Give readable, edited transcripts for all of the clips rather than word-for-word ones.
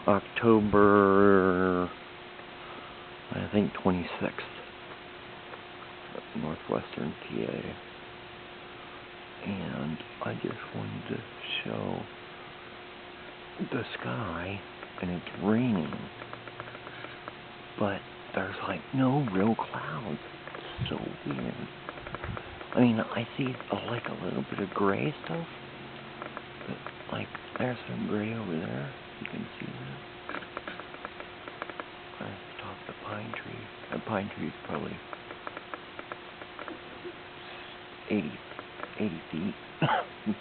October, I think 26th, northwestern PA. And I just wanted to show the sky, and it's raining, but there's like no real clouds. It's so weird. I mean, I see like a little bit of gray stuff, but like there's some gray over there. You can see that. Right at the top of the pine tree. That pine tree is probably 80 feet,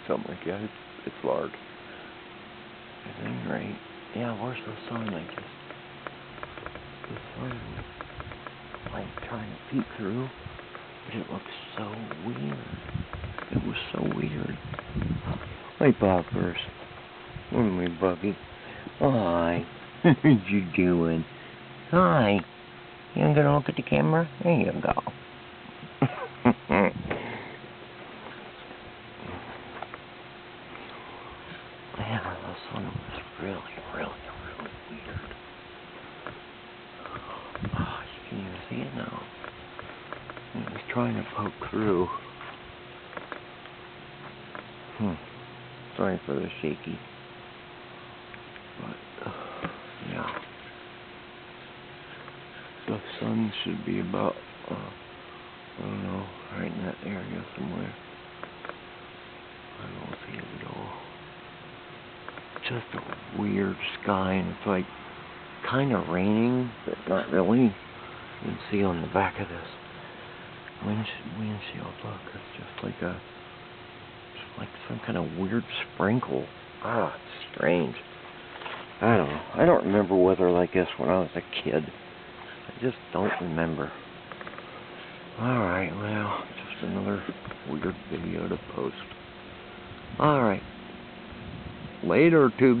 something like that. It's large. At any rate, yeah, where's the sun? The sun, like trying to peek through, but it looks so weird. It was so weird. Hi, Poppers. What am I, Bubby? Hi. What you doing? Hi. You gonna look at the camera? There you go. Yeah, the sun was really weird. Oh, you can even see it now. It was trying to poke through. Sorry for the shaky. But, yeah. The sun should be about, I don't know, right in that area somewhere. I don't see it at all. Just a weird sky, and it's like kind of raining, but not really. You can see on the back of this windshield, look, it's just like some kind of weird sprinkle. Ah, it's strange. I don't know. I don't remember weather like this when I was a kid. I just don't remember. Alright, well, just another weird video to post. Alright. Later, tube.